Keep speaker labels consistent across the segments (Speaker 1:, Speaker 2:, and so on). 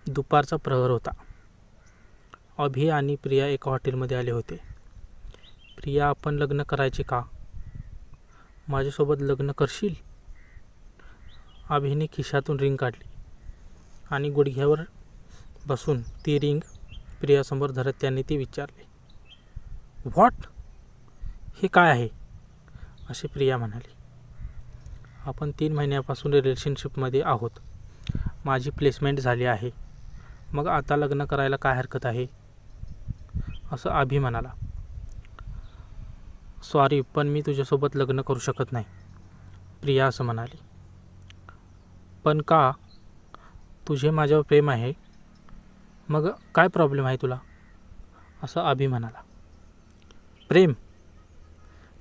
Speaker 1: दुपारचा प्रहर होता. अभि आणि प्रिया एका हॉटेलमध्ये आले होते. प्रिया, आपण लग्न करायचे का? माझ्यासोबत लग्न करशील? अभिने खिशातून रिंग काढली आणि गुडघ्यावर बसून ती रिंग प्रियासमोर धरत त्याने ती विचारले. व्हॉट? हे काय आहे? असे प्रिया म्हणाली. आपण 3 महिन्यापासून रिलेशनशिपमध्ये आहोत. माझी प्लेसमेंट झाली आहे. मग आता लग्न करायला काय हरकत आहे? असं अभि म्हणाला. सॉरी, पण मी तुझ्यासोबत लग्न करू शकत नाही, प्रिया असं म्हणाली. पण का? तुझे माझ्यावर प्रेम आहे. मग काय प्रॉब्लेम आहे तुला? असं अभि म्हणाला. प्रेम?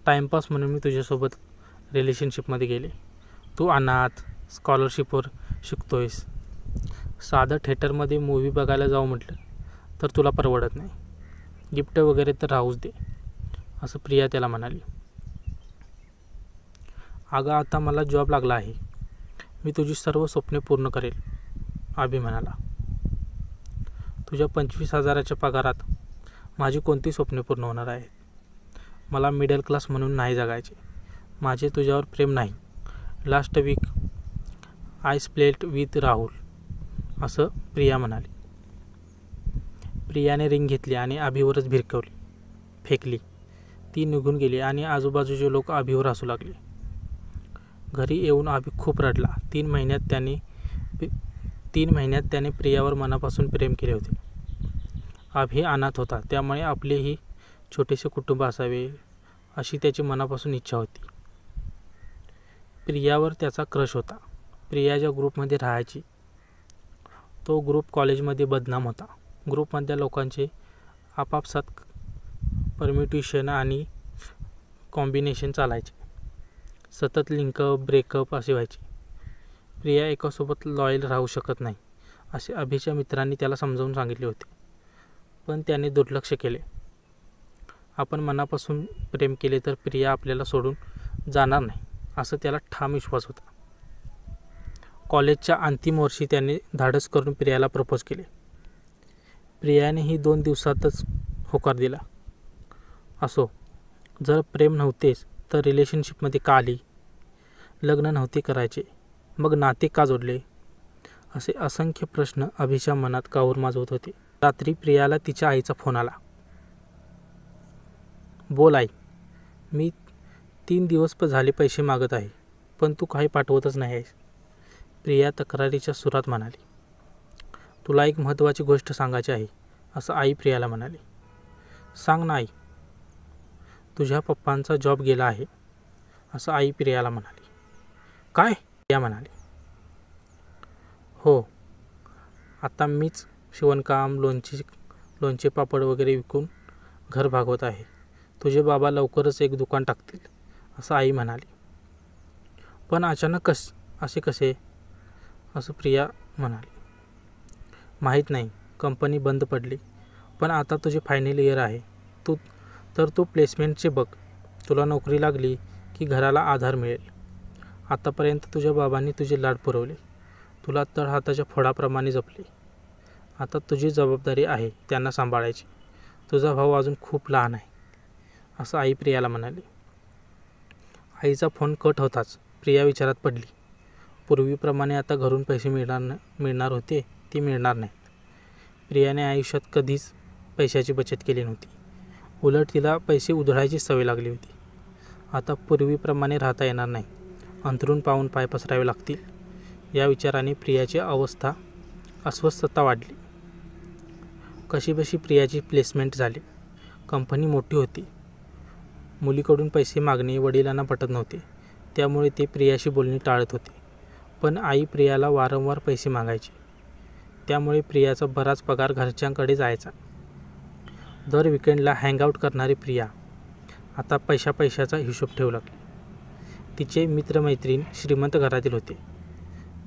Speaker 1: टाइमपास म्हणून मी तुझ्यासोबत रिलेशनशिपमध्ये गेले. तू अनाथ, स्कॉलरशिपवर शिकतोयस. साधं थिएटरमध्ये मूव्ही बघायला जाऊ म्हटलं तर तुला परवडत नाही. गिफ्ट वगैरे तर राहूच दे, असं प्रिया त्याला म्हणाली. अगं, आता मला जॉब लागला आहे. मी तुझी सर्व स्वप्ने पूर्ण करेल, अभि म्हणाला. तुझ्या 25,000च्या पगारात माझी कोणती स्वप्ने पूर्ण होणार आहेत? मला मिडल क्लास म्हणून नाही जगायचे. माझे तुझ्यावर प्रेम नाही. Last week I spelt with Rahul, असं प्रिया म्हणाली. प्रियाने रिंग घेतली आणि अभिवरच फेकली. ती निघून गेली आणि आजूबाजूचे लोक अभिवर हसू लागले. घरी येऊन अभि खूप रडला. 3 महिन्यात त्याने प्रियावर मनापासून प्रेम केले होते. अभि अनाथ होता, त्यामुळे आपलेही छोटेसे कुटुंब असावे अशी त्याची मनापासून इच्छा होती. प्रियावर त्याचा क्रश होता. प्रिया ज्या ग्रुपमध्ये राहायची तो ग्रुप कॉलेजमध्ये बदनाम होता. ग्रुपमधल्या लोकांचे आपापसात परम्युटेशन आणि कॉम्बिनेशन चालायचे. सतत लिंकअप ब्रेकअप असे व्हायचे. प्रिया एकासोबत लॉयल राहू शकत नाही असे अभिच्या मित्रांनी त्याला समजावून सांगितले होते, पण त्याने दुर्लक्ष केले. आपण मनापासून प्रेम केले तर प्रिया आपल्याला सोडून जाणार नाही असं त्याला ठाम विश्वास होता. कॉलेजच्या अंतिम वर्षी त्याने धाडस करून प्रियाला प्रपोज केले. प्रियानेही 2 दिवसातच होकार दिला. असो, जर प्रेम नव्हतेच तर रिलेशनशिपमध्ये का आली? लग्न नव्हते करायचे, मग नाते का जोडले? असे असंख्य प्रश्न अभिच्या मनात काहूर माजवत होते. रात्री प्रियाला तिच्या आईचा फोन आला. बोल आई, मी 3 दिवस झाले पैसे मागत आहे, पण तू काही पाठवतच नाही आहेस, प्रिया तक्रारीच्या सुरात म्हणाली. तुला एक महत्त्वाची गोष्ट सांगायची आहे, असं आई प्रियाला म्हणाली. सांग ना आई. तुझ्या पप्पांचा जॉब गेला आहे, असं आई प्रियाला म्हणाली. काय? प्रिया म्हणाली. हो, आता मीच शिवणकाम, लोणचे पापड वगैरे विकून घर भागवत आहे. तुझे बाबा लवकरच एक दुकान टाकतील, असं आई म्हणाली. पण अचानक असे कसे? असं प्रिया म्हणाली. माहीत नाही, कंपनी बंद पडली. पण आता तुझे फायनल इयर आहे. तू प्लेसमेंटचे बघ. तुला नोकरी लागली की घराला आधार मिळेल. आतापर्यंत तुझ्या बाबांनी तुझे लाड पुरवले, तुला तळहाताच्या फोडाप्रमाणे जपले. आता तुझी जबाबदारी आहे त्यांना सांभाळायची. तुझा भाऊ अजून खूप लहान आहे, असं आई प्रियाला म्हणाली. आईचा फोन कट होताच प्रिया विचारात पडली. पूर्वीप्रमाणे आता घरून पैसे मिळणार होते, ते मिळणार नाहीत. प्रियाने आयुष्यात कधीच पैशाची बचत केली नव्हती. उलट तिला पैसे उधळायची सवय लागली होती. आता पूर्वीप्रमाणे राहता येणार नाही. अंथरूण पाहून पाय पसरावे लागतील, या विचाराने प्रियाची अस्वस्थता वाढली. कशीबशी प्रियाची प्लेसमेंट झाली. कंपनी मोठी होती. मुलीकडून पैसे मागणे वडिलांना पटत नव्हते, त्यामुळे ते प्रियाशी बोलणे टाळत होते. पण आई प्रियाला वारंवार पैसे मागायची, त्यामुळे प्रियाचा बराच पगार घरच्यांकडे जायचा. दर विकेंडला हँगआउट करणारी प्रिया आता पैशाचा हिशोब ठेवू लागली. तिचे मित्रमैत्रीण श्रीमंत घरातील होते,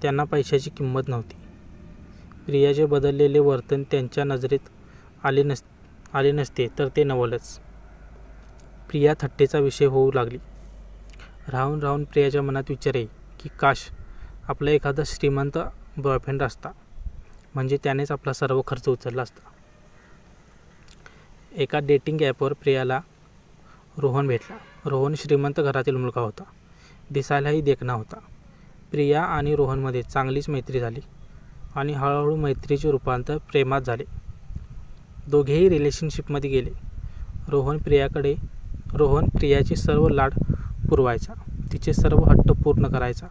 Speaker 1: त्यांना पैशाची किंमत नव्हती. प्रियाचे बदललेले वर्तन त्यांच्या नजरेत आले नसते तर ते नवलच. प्रिया थट्टेचा विषय होऊ लागली. राहून राहून प्रियाच्या मनात विचार येई की काश आपला एखादा श्रीमंत बॉयफ्रेंड असता, म्हणजे त्यानेच आपला सर्व खर्च उचलला असता. एका डेटिंग ॲपवर प्रियाला रोहन भेटला. रोहन श्रीमंत घरातील मुलगा होता. दिसायलाही देखणा होता. प्रिया आणि रोहनमध्ये चांगलीच मैत्री झाली आणि हळूहळू मैत्रीचे रूपांतर प्रेमात झाले. दोघेही रिलेशनशिपमध्ये गेले. रोहन प्रियाचे सर्व लाड पुरवायचा, तिचे सर्व हट्ट पूर्ण करायचा.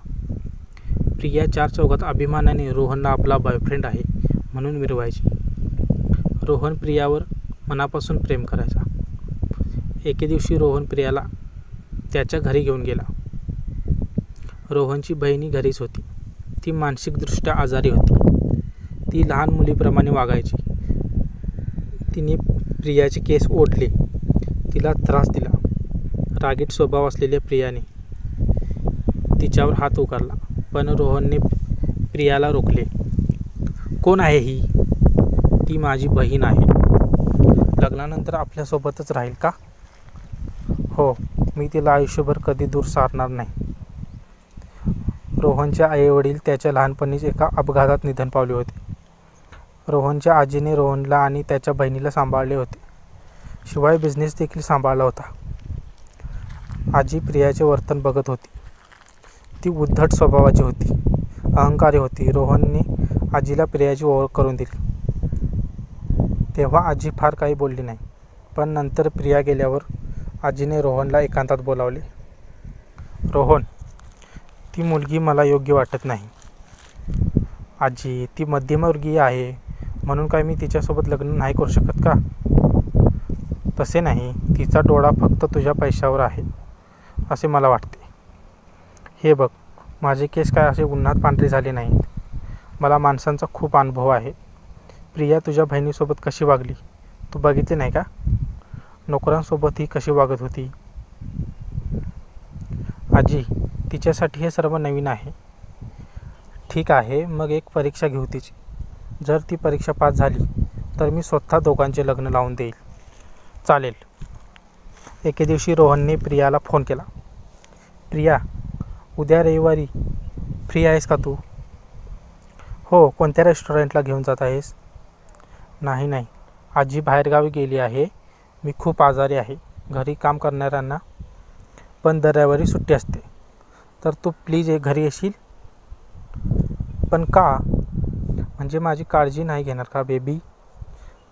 Speaker 1: प्रिया चार चौघात अभिमानाने रोहनला आपला बॉयफ्रेंड आहे म्हणून मिरवायची. रोहन प्रियावर मनापासून प्रेम करायचा. एके दिवशी रोहन प्रियाला त्याच्या घरी घेऊन गेला. रोहनची बहिणी घरीच होती. ती मानसिकदृष्ट्या आजारी होती. ती लहान मुलीप्रमाणे वागायची. तिने प्रियाचे केस ओढले, तिला त्रास दिला. रागीट स्वभाव असलेल्या प्रियाने तिच्यावर हात उगारला, पण रोहनने प्रियाला रोखले. कोण आहे ही? ती माझी बहीण आहे. लग्नानंतर आपल्यासोबतच राहील का? हो, मी तिला आयुष्यभर कधी दूर सारणार नाही. रोहनचे आईवडील त्याच्या लहानपणीच एका अपघातात निधन पावले होते. रोहनच्या आजीने रोहनला आणि त्याच्या बहिणीला सांभाळले होते. शिवाय बिझनेस देखील सांभाळला होता. आजी प्रियाचे वर्तन बघत होती. ती उद्धट स्वभावाची होती, अहंकारी होती. रोहनने आजीला प्रियाची ओळख करून दिली. तेव्हा आजी फार काही बोलली नाही, पण नंतर प्रिया गेल्यावर आजीने रोहनला एकांतात बोलावले. रोहन, ती मुलगी मला योग्य वाटत नाही. आजी, ती मध्यमवर्गीय आहे म्हणून काय मी तिच्यासोबत लग्न नाही करू शकत का? तसे नाही, तिचा डोळा फक्त तुझ्या पैशावर आहे असे मला वाटते. हे बघ, माझे केस काय असे उन्हात पांढरे झाले नाहीत. मला माणसांचा खूप अनुभव आहे. प्रिया तुझ्या बहिणीसोबत कशी वागली तू बघितले नाही का? नोकरांसोबत ही कशी वागत होती. आजी, तिच्यासाठी हे सर्व नवीन आहे. ठीक आहे, मग एक परीक्षा घेऊ तिची. जर ती परीक्षा पास झाली तर मी स्वतः दोघांचे लग्न लावून देईल. चालेल. एके दिवशी रोहनने प्रियाला फोन केला. प्रिया, उद्या रविवारी फ्री आहेस का तू? हो. कोणत्या रेस्टॉरंटला घेऊन जात आहेस? नाही, आजी बाहेरगावी गेली आहे. मी खूप आजारी आहे. घरी काम करणाऱ्यांना पण दर रविवारी सुट्टी असते. तर तू प्लीज घरी येशील? पण का? म्हणजे माझी काळजी नाही घेणार का बेबी?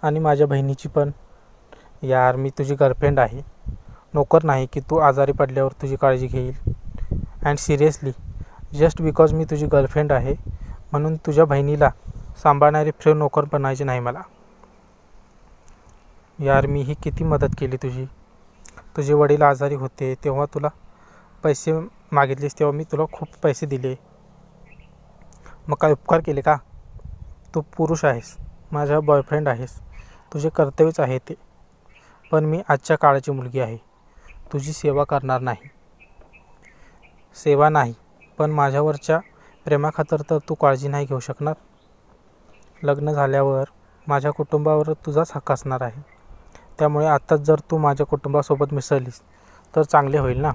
Speaker 1: आणि माझ्या बहिणीची पण. यार, मी तुझी गर्लफ्रेंड आहे, नोकर नाही की तू आजारी पडल्यावर तुझी काळजी घेईल. अँड सिरियसली, जस्ट बिकॉज मी तुझी गर्लफ्रेंड आहे म्हणून तुझ्या बहिणीला सांभाळणारी फ्रेंड नोकर बनायचे नाही मला. यार, मी ही किती मदत केली तुझी. तुझे वडील आजारी होते तेव्हा तुला पैसे मागितलेस तेव्हा मी तुला खूप पैसे दिले. मग काय उपकार केले का? तू पुरुष आहेस, माझा बॉयफ्रेंड आहेस, तुझे कर्तव्यच आहे ते. पण मी आजच्या काळाची मुलगी आहे, तुझी सेवा करणार नाही. सेवा नाही, पण माझ्यावरच्या प्रेमाखातर तर तू काळजी नाही घेऊ शकणार. लग्न झाल्यावर माझ्या कुटुंबावर तुझाच हक्क असणार आहे. त्यामुळे आत्ताच जर तू माझ्या कुटुंबासोबत मिसळलीस तर चांगले होईल ना.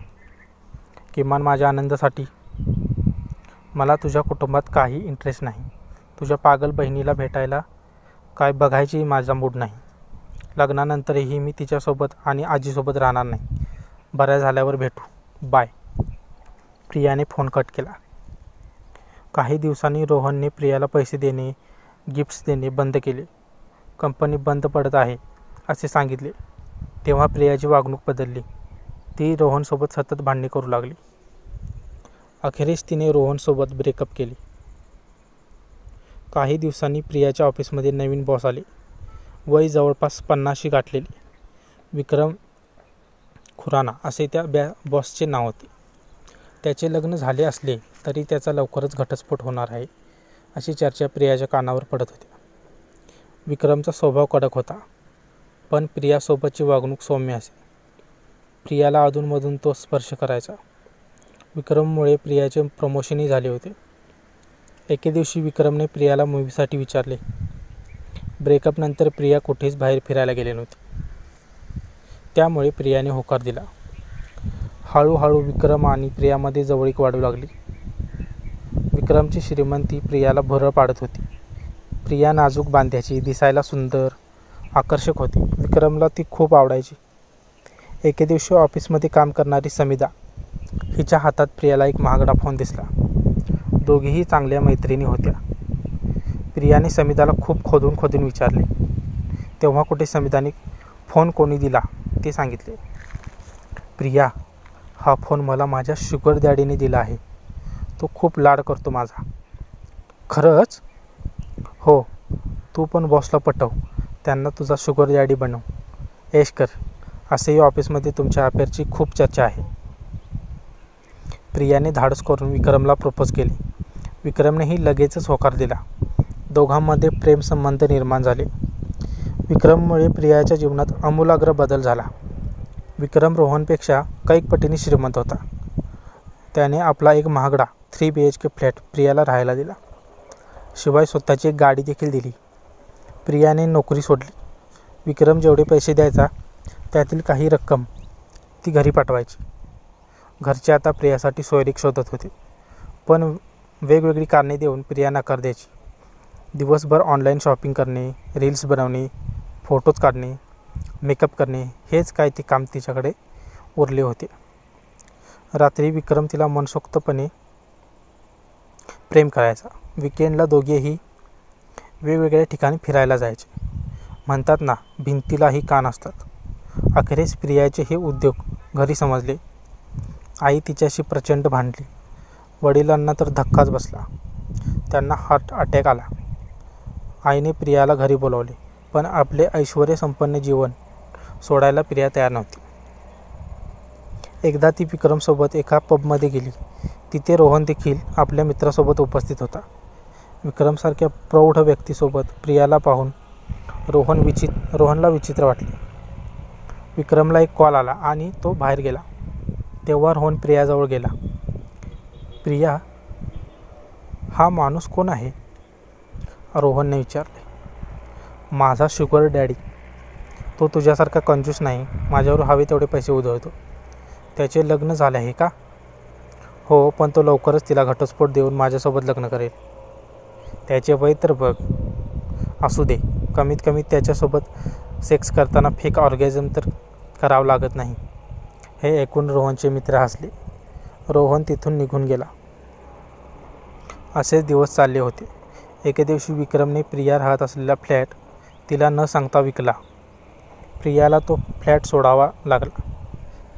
Speaker 1: किमान माझ्या आनंदासाठी. मला तुझ्या कुटुंबात काही इंटरेस्ट नाही. तुझ्या पागल बहिणीला भेटायला काय बघायची माझा मूड नाही. लग्नानंतरही मी तिच्यासोबत आणि आजीसोबत राहणार नाही. बऱ्या झाल्यावर भेटू. बाय. प्रियाने फोन कट केला. काही दिवसांनी रोहनने प्रियाला पैसे देणे, गिफ्ट्स देणे बंद केले. कंपनी बंद पडत आहे असे सांगितले. तेव्हा प्रियाची वागणूक बदलली. ती रोहनसोबत सतत भांडणे करू लागली. अखेरीस तिने रोहनसोबत ब्रेकअप केली. काही दिवसांनी प्रियाच्या ऑफिसमध्ये नवीन बॉस आले. वय जवळपास 50शी गाठलेले. विक्रम खुराना असे त्या बॉसचे नाव होते. त्याचे लग्न झाले असले तरी त्याचा लवकरच घटस्फोट होणार आहे अशी चर्चा प्रियाच्या कानावर पडत होती. विक्रमचा स्वभाव कडक होता, पण प्रियासोबतची वागणूक सौम्य असे. प्रियाला अधूनमधून तो स्पर्श करायचा. विक्रममुळे प्रियाचे प्रमोशनही झाले होते. एके दिवशी विक्रमने प्रियाला मूव्हीसाठी विचारले. ब्रेकअपनंतर प्रिया कुठेच बाहेर फिरायला गेली नव्हती. त्यामुळे प्रियाने होकार दिला. हळूहळू विक्रम आणि प्रियामध्ये जवळीक वाढू लागली. विक्रमची श्रीमंती प्रियाला भुरळ पाडत होती. प्रिया नाजूक बांध्याची, दिसायला सुंदर, आकर्षक होती. विक्रमला ती खूप आवडायची. एके दिवशी ऑफिसमध्ये काम करणारी समिधा हिच्या हातात प्रियाला एक महागडा फोन दिसला. दोघीही चांगल्या मैत्रिणी होत्या. प्रियाने समिधाला खूप खोदून विचारले. तेव्हा कुठे समिधाने फोन कोणी दिला ते सांगितले. प्रिया, हा फोन मला माझ्या शुगर डॅडीने दिला आहे. तो खूप लाड करतो माझा. खरंच? हो. तू पण बॉसला पटव, त्यांना तुझा शुगर डॅडी बनव. ऐश कर. असेही ऑफिसमध्ये तुमच्या अफेअरची खूप चर्चा आहे. प्रियाने धाडस करून विक्रमला प्रपोज केले. विक्रमनेही लगेचच होकार दिला. दोघांमध्ये प्रेमसंबंध निर्माण झाले. विक्रममुळे प्रियाच्या जीवनात आमूलाग्र बदल झाला. विक्रम रोहनपेक्षा कैक पटीने श्रीमंत होता. त्याने आपला एक महागडा 3 BHK फ्लॅट प्रियाला राहायला दिला. शिवाय स्वतःची एक गाडी देखील दिली. प्रियाने नोकरी सोडली. विक्रम जेवढे पैसे द्यायचा त्यातील काही रक्कम ती घरी पाठवायची. घरचे आता प्रियासाठी सोयरीक शोधत होते, पण वेगवेगळी कारणे देऊन प्रिया नकार द्यायची. दिवसभर ऑनलाईन शॉपिंग करणे, रील्स बनवणे, फोटोज काढणे, मेकअप करणे हेच काय ते काम तिच्याकडे उरले होते. रात्री विक्रम तिला मनसोक्तपणे प्रेम करायचा. विकेंडला दोघेही वेगवेगळ्या ठिकाणी फिरायला जायचे. म्हणतात ना, भिंतीलाही कान असतात. अखेरीस प्रियाचे हे उद्योग घरी समजले. आई तिच्याशी प्रचंड भांडली. वडिलांना तर धक्काच बसला. त्यांना हार्ट अटॅक आला. आईने प्रियाला घरी बोलावले, पण आपले ऐश्वर्यसंपन्न जीवन सोडायला प्रिया तयार नव्हती. एकदा ती विक्रमसोबत एका पबमध्ये गेली. तिथे रोहन देखील आपल्या मित्रासोबत उपस्थित होता. विक्रमसारख्या प्रौढ व्यक्तीसोबत प्रियाला पाहून रोहनला विचित्र वाटले. विक्रमला एक कॉल आला आणि तो बाहेर गेला. तेव्हा रोहन प्रियाजवळ गेला. प्रिया, हा माणूस कोण आहे? रोहनने विचारले. माझा शुगर डॅडी. तो तुझ्यासारखा कंजूस नाही. माझ्यावर हवे तेवढे पैसे उधळतो. त्याचे लग्न झाले आहे का? हो, पण तो लवकरच तिला घटस्फोट देऊन माझ्यासोबत लग्न करेल. त्याचे वय तर बघ. असू दे, कमीत कमी त्याच्यासोबत सेक्स करताना फेक ऑर्गॅझम तर करावं लागत नाही. हे ऐकून रोहनचे मित्र हसले. रोहन तिथून निघून गेला. असेच दिवस चालले होते. एके दिवशी विक्रमने प्रिया राहत असलेला फ्लॅट तिला न सांगता विकला. प्रियाला तो फ्लॅट सोडावा लागला.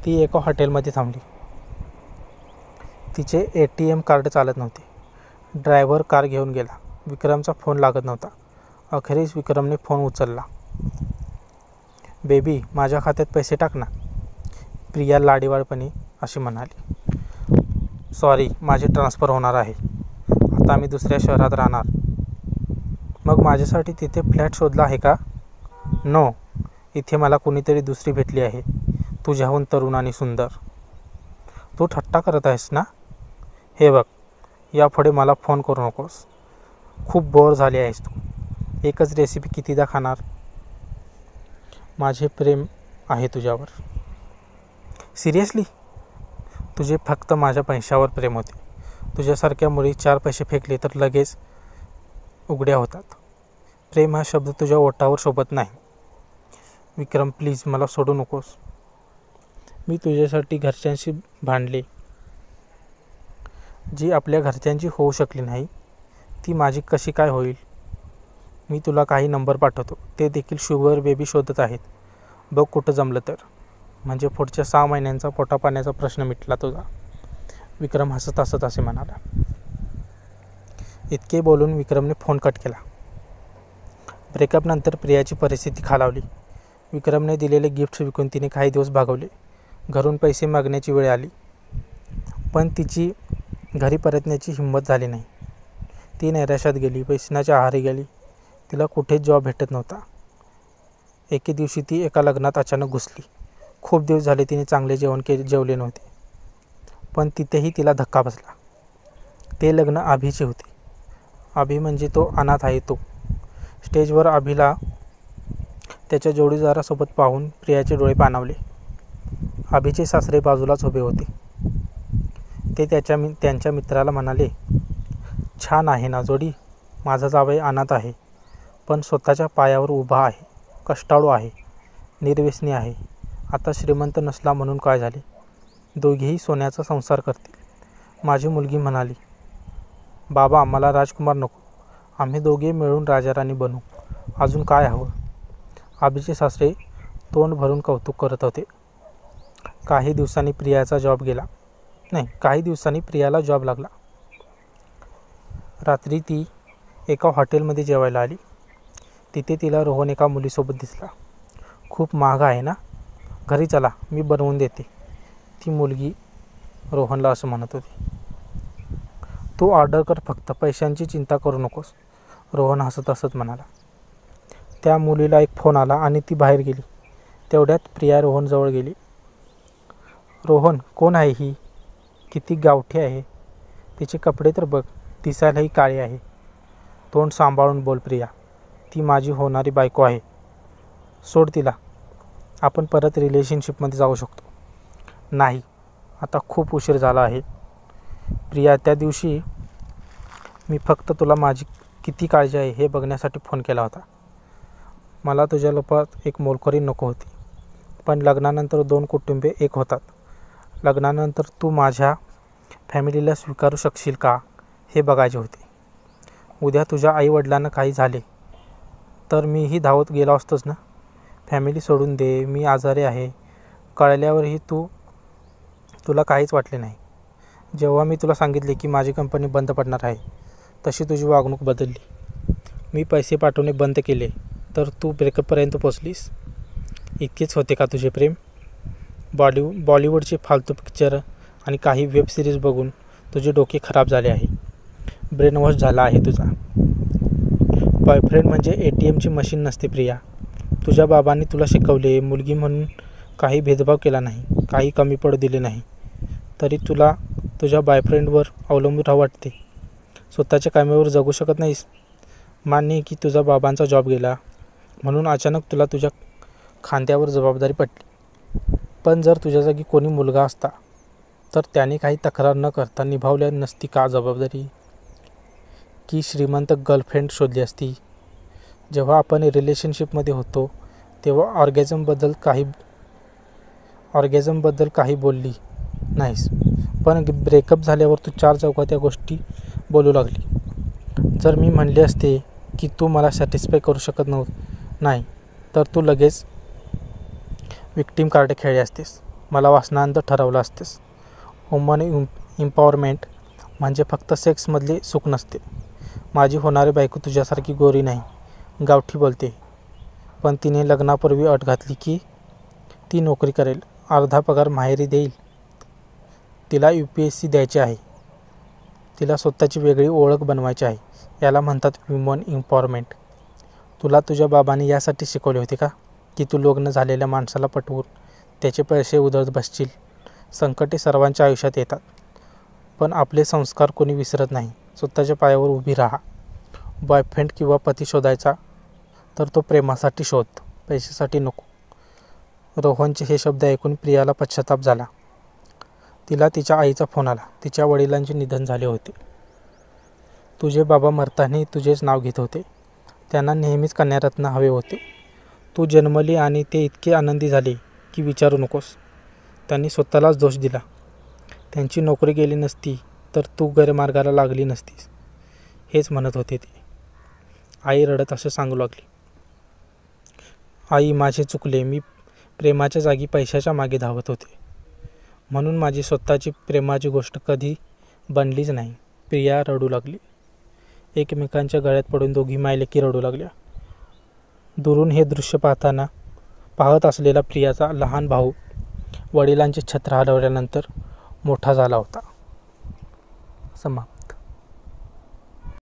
Speaker 1: ती एका हॉटेलमध्ये थांबली. तिचे ATM कार्ड चालत नव्हते. ड्रायव्हर कार घेऊन गेला. विक्रमचा फोन लागत नव्हता. अखेरीस विक्रमने फोन उचलला. बेबी, माझ्या खात्यात पैसे टाक ना. प्रिया लाडीवाळपणे अशी म्हणाली. सॉरी, माझे ट्रान्सफर होणार आहे. आता मी दुसऱ्या शहरात राहणार. मग माझ्यासाठी तिथे फ्लॅट शोधला आहे का? नो, इथे मला कोणीतरी दुसरी भेटली आहे, तुझ्याहून तरुण आणि सुंदर. तू थट्टा करत आहेस ना? हे बघ, यापुढे मला फोन करू नकोस. खूप बोर झाली आहेस तू. एकच रेसिपी कितीदा खाणार? माझे प्रेम आहे तुझ्यावर. सिरियसली? तुझे फक्त माझ्या पैशावर प्रेम होते. तुझ्यासारख्या मुली 4 पैसे फेकले तर लगेच उघड्या होतात. प्रेम हा शब्द तुझ्या ओठावर शोभत नाही. विक्रम, प्लीज मला सोडू नकोस. मी तुझ्यासाठी घरच्यांशी भांडले. जी आपल्या घरच्यांची होऊ शकली नाही ती माझी कशी काय होईल? मी तुला काही नंबर पाठवतो. ते देखील शुगर बेबी शोधत आहेत. बघ कुठं जमलं तर. म्हणजे पुढच्या 6 महिन्यांचा पोटापाण्याचा प्रश्न मिटला तुझा. विक्रम हसत हसत असे म्हणाला. इतके बोलून विक्रमने फोन कट केला. ब्रेकअपनंतर प्रियाची परिस्थिती खालावली. विक्रमने दिलेले गिफ्ट्स विकून तिने काही दिवस भागवले. घरून पैसे मागण्याची वेळ आली, पण तिची घरी परतण्याची हिंमत झाली नाही. ती नैराश्यात गेली, व्यसनाच्या आहारी गेली. तिला कुठेच जॉब भेटत नव्हता. एके दिवशी ती एका लग्नात अचानक घुसली. खूप दिवस झाले तिने चांगले जेवले नव्हते, पण तिथेही तिला धक्का बसला. ते लग्न अभिचे होते. अभि म्हणजे तो अनाथ आहे तो. स्टेजवर अभिला त्याच्या जोडीदारासोबत पाहून प्रियाचे डोळे पाणावले. अभिचे सासरे बाजूलाच उभे होते. ते त्यांच्या मित्राला म्हणाले, छान आहे ना जोडी? माझा जावई अनाथ आहे पण स्वतःच्या पायावर उभा आहे, कष्टाळू आहे, निर्व्यसनी आहे. आता श्रीमंत नसला म्हणून काय झाले? दोघेही सोन्याचा संसार करतील. माझी मुलगी म्हणाली, बाबा मला राजकुमार नको, आम्ही दोघे मिळून राजाराणी बनू. अजून काय हवं? आबीचे सासरे तोंड भरून कौतुक करत होते. काही दिवसांनी प्रियाला जॉब लागला. रात्री ती एका हॉटेलमध्ये जेवायला आली. तिथे तिला रोहन एका मुलीसोबत दिसला. खूप महाग आहे ना, घरी चला मी बनवून देते, ती मुलगी रोहनला असं म्हणत होती. तू ऑर्डर कर फक्त, पैशांची चिंता करू नकोस, रोहन हसत हसत म्हणाला. त्या मुलीला एक फोन आला आणि ती बाहेर गेली. तेवढ्यात प्रिया रोहनजवळ गेली. रोहन, कोण आहे ही? किती गावठी आहे, तिचे कपडे तर बघ, दिसायलाही काळे आहे. तोंड सांभाळून बोल प्रिया, ती माझी होणारी बायको आहे. सोड तिला, आपण परत रिलेशनशिपमध्ये जाऊ शकतो. नाही, आता खूप उशीर झाला आहे. प्रिया, त्या दिवशी मी फक्त तुला माझी किती काळजी आहे हे बघण्यासाठी फोन केला होता. मला तुझ्या लोपात एक मोलकरी नको होती, पण लग्नानंतर 2 कुटुंबे एक होतात. लग्नानंतर तू माझ्या फॅमिलीला स्वीकारू शकशील का हे बघायचे होते. उद्या तुझ्या आईवडिलांना काही झाले तर मीही धावत गेलो असतोच ना. फॅमिली सोडून दे, मी आजारी आहे कळल्यावरही तुला काहीच वाटले नाही. जेव्हा मी तुला सांगितले की माझी कंपनी बंद पडणार आहे, तशी तुझी वागणूक बदलली. मी पैसे पाठवणे बंद केले तर तू ब्रेकअपपर्यंत पोचलीस. इतकेच होते का तुझे प्रेम? बॉलिवूडचे फालतू पिक्चर आणि काही वेब सिरीज बघून तुझे डोके खराब झाले आहे. ब्रेनवॉश झाला आहे तुझा. बॉयफ्रेंड म्हणजे ATMची मशीन नसते प्रिया. तुझ्या बाबांनी तुला शिकवले, मुलगी म्हणून काही भेदभाव केला नाही, काही कमी पडू दिले नाही, तरी तुला तुझ्या बॉयफ्रेंडवर अवलंबून राहावं वाटते. स्वतःच्या कामावर जगू शकत नाहीस. मान्य की तुझा बाबांचा जॉब गेला म्हणून अचानक तुला तुझ्या खांद्यावर जबाबदारी पडली. पण जर तुझ्या जागी कोणी मुलगा असता तर त्याने काही तक्रार न करता निभावल्या नसती का जबाबदारी? की श्रीमंत गर्लफ्रेंड शोधली असती? जेव्हा आपण रिलेशनशिपमध्ये होतो तेव्हा ऑर्गॅझमबद्दल काही बोलली नाहीस, पण ब्रेकअप झाल्यावर तू 4 चौकात या गोष्टी बोलू लागली. जर मी म्हणले असते की तू मला सॅटिस्फाय करू शकत नाही तर तू लगेच विक्टीम कार्ड खेळले असतेस, मला वासनांत ठरवलं असतेस. वुमन एम्पॉवरमेंट म्हणजे फक्त सेक्समधले सुख नसते. माझी होणारी बायको तुझ्यासारखी गोरी नाही, गावठी बोलते, पण तिने लग्नापूर्वी अट घातली की ती नोकरी करेल, अर्धा पगार माहेरी देईल. तिला UPSC द्यायचे आहे, तिला स्वतःची वेगळी ओळख बनवायची आहे. याला म्हणतात वुमन एम्पॉवरमेंट. तुला तुझ्या बाबांनी यासाठी शिकवले होते का की तू लग्न झालेल्या माणसाला पटवून त्याचे पैसे उधळत बसशील? संकटे सर्वांच्या आयुष्यात येतात, पण आपले संस्कार कोणी विसरत नाही. स्वतःच्या पायावर उभी राहा. बॉयफ्रेंड किंवा पती शोधायचा तर तो प्रेमासाठी शोध, पैशासाठी नको. रोहनचे हे शब्द ऐकून प्रियाला पश्चाताप झाला. तिला तिच्या आईचा फोन आला. तिच्या वडिलांचे निधन झाले होते. तुझे बाबा मरताना तुझेच नाव घेत होते. त्यांना नेहमीच कन्यारत्न हवे होते. तू जन्मली आणि ते इतके आनंदी झाले की विचारू नकोस. त्यांनी स्वतःलाच दोष दिला. त्यांची नोकरी गेली नसती तर तू गैरमार्गाला लागली नसतीस, हेच म्हणत होते ते. आई रडत असं सांगू लागली. आई, माझे चुकले. मी प्रेमाच्या जागी पैशाच्या मागे धावत होते, म्हणून माझी स्वतःची प्रेमाची गोष्ट कधी बनलीच नाही. प्रिया रडू लागली. एकमेकांच्या गळ्यात पडून दोघी मायलेकी रडू लागल्या. दुरून हे दृश्य पाहत असलेला प्रियाचा लहान भाऊ वडिलांचे छत्र हलवल्यानंतर मोठा झाला होता. समाप्त.